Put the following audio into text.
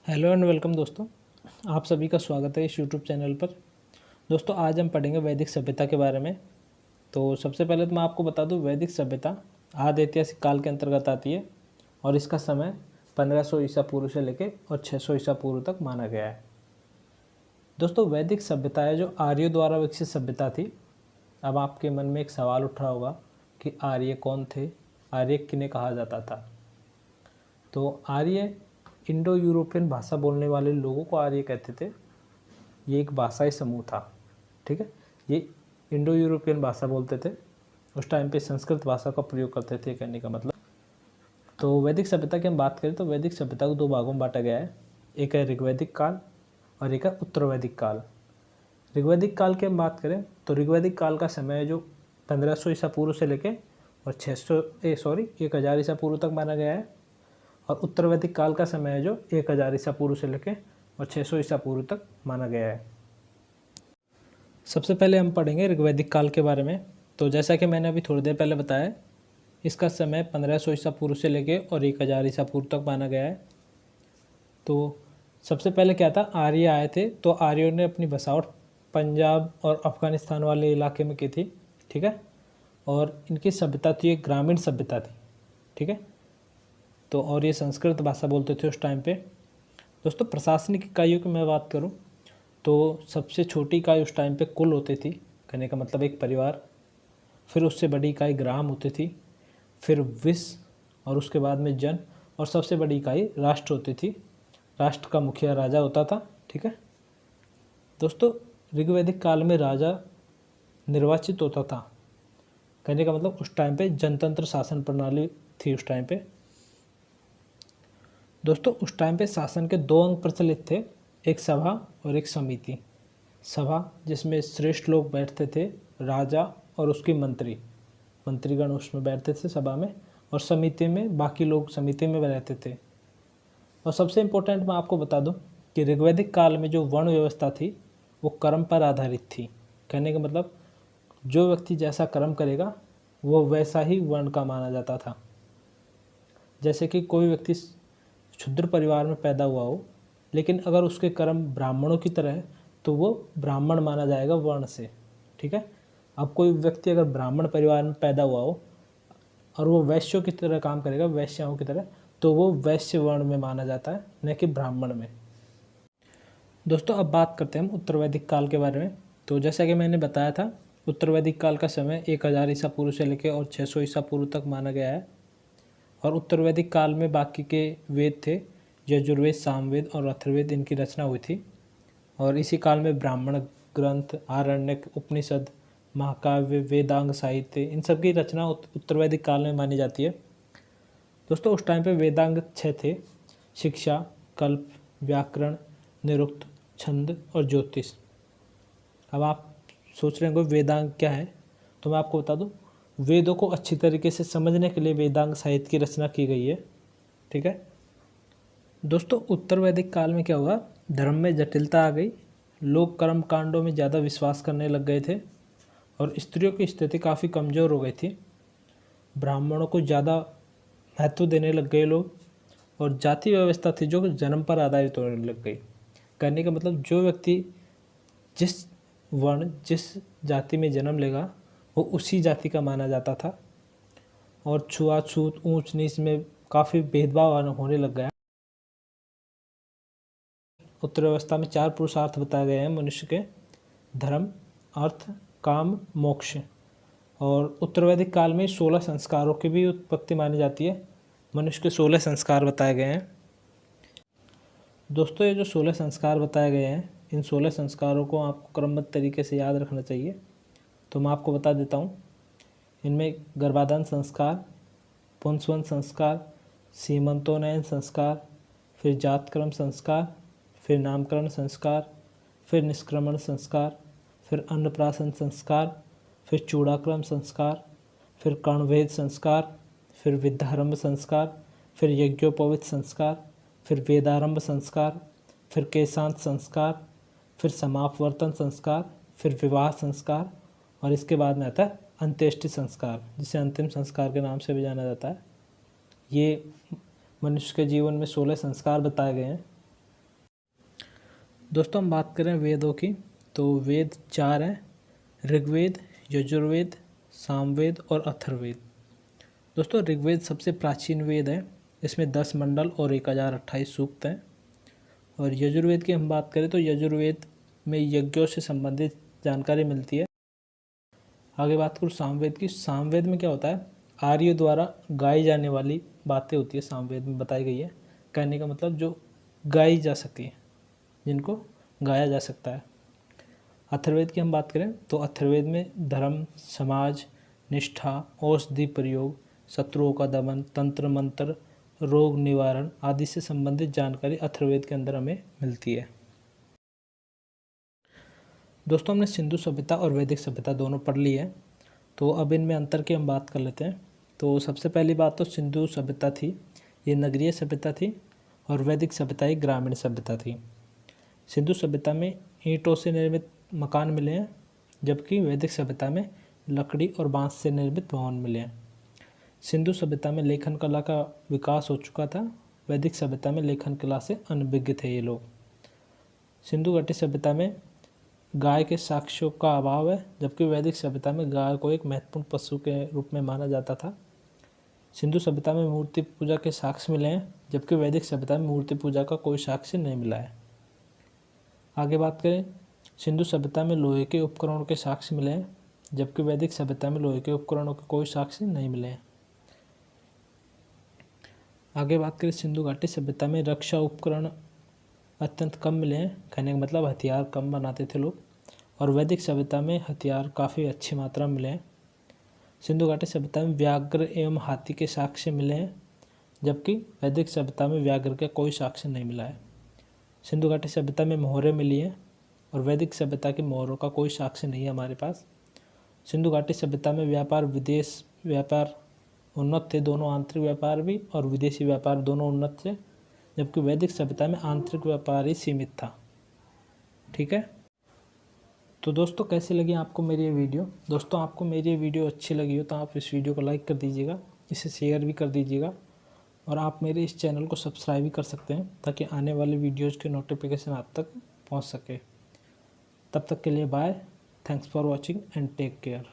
Hello and welcome दोस्तों। आप सभी का स्वागत है इस यूट्यूब चैनल पर। दोस्तों आज हम पढ़ेंगे वैदिक सभ्यता के बारे में। तो सबसे पहले तो मैं आपको बता दूं, वैदिक सभ्यता आदि ऐतिहासिक काल के अंतर्गत आती है और इसका समय 1500 ईसा पूर्व से लेकर और 600 ईसा पूर्व तक माना गया है। दोस्तों वैदिक सभ्यता है जो आर्यों द्वारा विकसित सभ्यता थी। अब आपके मन में एक सवाल उठ रहा होगा कि आर्य कौन थे, आर्य किन्हें कहा जाता था। तो आर्य इंडो यूरोपियन भाषा बोलने वाले लोगों को आर्य कहते थे। ये एक भाषाई समूह था, ठीक है। ये इंडो यूरोपियन भाषा बोलते थे, उस टाइम पे संस्कृत भाषा का प्रयोग करते थे, कहने का मतलब। तो वैदिक सभ्यता की हम बात करें तो वैदिक सभ्यता को दो भागों में बांटा गया है। एक है ऋग्वैदिक काल और एक है उत्तर वैदिक काल। ऋग्वैदिक काल की हम बात करें तो ऋग्वैदिक काल का समय है जो 1500 ईसा पूर्व से लेके और 1000 ईसा पूर्व तक माना गया है। और उत्तर वैदिक काल का समय है जो 1000 ईसा पूर्व से लेकर और 600 ईसा पूर्व तक माना गया है। सबसे पहले हम पढ़ेंगे ऋग्वैदिक काल के बारे में। तो जैसा कि मैंने अभी थोड़ी देर पहले बताया, इसका समय 1500 ईसा पूर्व से लेकर और 1000 ईसा पूर्व तक माना गया है। तो सबसे पहले क्या था, आर्य आए थे। तो आर्यों ने अपनी बसावट पंजाब और अफ़गानिस्तान वाले इलाके में की थी, ठीक है। और इनकी सभ्यता थी एक ग्रामीण सभ्यता थी, ठीक है। तो और ये संस्कृत भाषा बोलते थे उस टाइम पे। दोस्तों प्रशासनिक इकाइयों की मैं बात करूं तो सबसे छोटी इकाई उस टाइम पे कुल होती थी, कहने का मतलब एक परिवार। फिर उससे बड़ी इकाई ग्राम होती थी, फिर विश्व और उसके बाद में जन, और सबसे बड़ी इकाई राष्ट्र होती थी। राष्ट्र का मुखिया राजा होता था, ठीक है। दोस्तों ऋग्वैदिक काल में राजा निर्वाचित होता था, कहने का मतलब उस टाइम पे जनतंत्र शासन प्रणाली थी उस टाइम पे। दोस्तों उस टाइम पे शासन के दो अंग प्रचलित थे, एक सभा और एक समिति। सभा जिसमें श्रेष्ठ लोग बैठते थे, राजा और उसके मंत्रीगण उसमें बैठते थे सभा में, और समिति में बाकी लोग समिति में रहते थे। और सबसे इम्पोर्टेंट मैं आपको बता दूं कि ऋग्वैदिक काल में जो वर्ण व्यवस्था थी वो कर्म पर आधारित थी, कहने का मतलब जो व्यक्ति जैसा कर्म करेगा वो वैसा ही वर्ण का माना जाता था। जैसे कि कोई व्यक्ति क्षुद्र परिवार में पैदा हुआ हो, लेकिन अगर उसके कर्म ब्राह्मणों की तरह है तो वो ब्राह्मण माना जाएगा वर्ण से, ठीक है। अब कोई व्यक्ति अगर ब्राह्मण परिवार में पैदा हुआ हो और वो वैश्यों की तरह काम करेगा, वैश्याओं की तरह, तो वो वैश्य वर्ण में माना जाता है, न कि ब्राह्मण में। दोस्तों अब बात करते हैं हम उत्तर वैदिक काल के बारे में। तो जैसा कि मैंने बताया था, उत्तर वैदिक काल का समय 1000 ईसा पूर्व से लेकर और 600 ईसा पूर्व तक माना गया है। और उत्तर वैदिक काल में बाकी के वेद थे, यजुर्वेद, सामवेद और अथर्ववेद, इनकी रचना हुई थी। और इसी काल में ब्राह्मण ग्रंथ, आरण्यक, उपनिषद, महाकाव्य, वेदांग साहित्य, इन सब की रचना उत्तर वैदिक काल में मानी जाती है। दोस्तों उस टाइम पे वेदांग 6 थे: शिक्षा, कल्प, व्याकरण, निरुक्त, छंद और ज्योतिष। अब आप सोच रहे होंगे वेदांग क्या है, तो मैं आपको बता दूं, वेदों को अच्छी तरीके से समझने के लिए वेदांग साहित्य की रचना की गई है, ठीक है। दोस्तों उत्तर वैदिक काल में क्या हुआ, धर्म में जटिलता आ गई। लोग कर्म कांडों में ज़्यादा विश्वास करने लग गए थे और स्त्रियों की स्थिति काफ़ी कमज़ोर हो गई थी। ब्राह्मणों को ज़्यादा महत्व देने लग गए लोग, और जाति व्यवस्था थी जो जन्म पर आधारित होने लग गई। कहने का मतलब जो व्यक्ति जिस वर्ण, जिस जाति में जन्म लेगा वो उसी जाति का माना जाता था। और छुआछूत, ऊंच नीच में काफ़ी भेदभाव होने लग गया। उत्तर व्यवस्था में 4 पुरुषार्थ बताए गए हैं मनुष्य के: धर्म, अर्थ, काम, मोक्ष। और उत्तर वैदिक काल में 16 संस्कारों की भी उत्पत्ति मानी जाती है। मनुष्य के 16 संस्कार बताए गए हैं। दोस्तों ये जो 16 संस्कार बताए गए हैं, इन 16 संस्कारों को आपको क्रमबद्ध तरीके से याद रखना चाहिए। तो मैं आपको बता देता हूँ। इनमें गर्भाधान संस्कार, पुंसवन संस्कार, सीमंतोन्नयन संस्कार, फिर जातक्रम संस्कार, फिर नामकरण संस्कार, फिर निष्क्रमण संस्कार, फिर अन्नप्राशन संस्कार, फिर चूड़ाक्रम संस्कार, फिर कर्णभेद संस्कार, फिर विद्यारंभ संस्कार, फिर यज्ञोपवीत संस्कार, फिर वेदारंभ संस्कार, फिर केशांत संस्कार, फिर समापवर्तन संस्कार, फिर विवाह संस्कार, और इसके बाद में आता है अंत्येष्टि संस्कार, जिसे अंतिम संस्कार के नाम से भी जाना जाता है। ये मनुष्य के जीवन में 16 संस्कार बताए गए हैं। दोस्तों हम बात करें वेदों की, तो वेद 4 हैं: ऋग्वेद, यजुर्वेद, सामवेद और अथर्ववेद। दोस्तों ऋग्वेद सबसे प्राचीन वेद है, इसमें 10 मंडल और 1028 सूक्त हैं। और यजुर्वेद की हम बात करें तो यजुर्वेद में यज्ञों से संबंधित जानकारी मिलती है। आगे बात करूँ सामवेद की। सामवेद में क्या होता है, आर्यों द्वारा गाई जाने वाली बातें होती है, सामवेद में बताई गई है। कहने का मतलब जो गाई जा सके, जिनको गाया जा सकता है। अथर्ववेद की हम बात करें तो अथर्ववेद में धर्म, समाज, निष्ठा, औषधि प्रयोग, शत्रुओं का दमन, तंत्र मंत्र, रोग निवारण आदि से संबंधित जानकारी अथर्ववेद के अंदर हमें मिलती है। दोस्तों हमने सिंधु सभ्यता और वैदिक सभ्यता दोनों पढ़ ली है, तो अब इनमें अंतर की हम बात कर लेते हैं। तो सबसे पहली बात तो सिंधु सभ्यता थी, ये नगरीय सभ्यता थी, और वैदिक सभ्यता एक ग्रामीण सभ्यता थी। सिंधु सभ्यता में ईंटों से निर्मित मकान मिले हैं, जबकि वैदिक सभ्यता में लकड़ी और बांस से निर्मित भवन मिले हैं। सिंधु सभ्यता में लेखन कला का विकास हो चुका था, वैदिक सभ्यता में लेखन कला से अनभिज्ञ थे ये लोग। सिंधु घाटी सभ्यता में गाय के साक्ष्यों का अभाव है, जबकि वैदिक सभ्यता में गाय को एक महत्वपूर्ण पशु के रूप में माना जाता था। सिंधु सभ्यता में मूर्ति पूजा के साक्ष्य मिले हैं, जबकि वैदिक सभ्यता में मूर्ति पूजा का कोई साक्ष्य नहीं मिला है। आगे बात करें, सिंधु सभ्यता में लोहे के उपकरणों के साक्ष्य मिले हैं, जबकि वैदिक सभ्यता में लोहे के उपकरणों के कोई साक्ष्य नहीं मिले हैं। आगे बात करें, सिंधु घाटी सभ्यता में रक्षा उपकरण अत्यंत कम मिले हैं, कहने का मतलब हथियार कम बनाते थे लोग। और वैदिक सभ्यता में हथियार काफ़ी अच्छी मात्रा में मिले हैं। सिंधु घाटी सभ्यता में व्याघ्र एवं हाथी के साक्ष्य मिले हैं, जबकि वैदिक सभ्यता में व्याघ्र का कोई साक्ष्य नहीं मिला है। सिंधु घाटी सभ्यता में मोहरें मिली हैं, और वैदिक सभ्यता के मोहरों का कोई साक्ष्य नहीं है हमारे पास। सिंधु घाटी सभ्यता में व्यापार, विदेश व्यापार उन्नत थे, दोनों आंतरिक व्यापार भी और विदेशी व्यापार दोनों उन्नत थे, जबकि वैदिक सभ्यता में आंतरिक व्यापार ही सीमित था। ठीक है, तो दोस्तों कैसी लगी आपको मेरी ये वीडियो? दोस्तों आपको मेरी ये वीडियो अच्छी लगी हो तो आप इस वीडियो को लाइक कर दीजिएगा, इसे शेयर भी कर दीजिएगा, और आप मेरे इस चैनल को सब्सक्राइब भी कर सकते हैं, ताकि आने वाले वीडियोज़ के नोटिफिकेशन आप तक पहुँच सके। तब तक के लिए bye, thanks for watching and take care.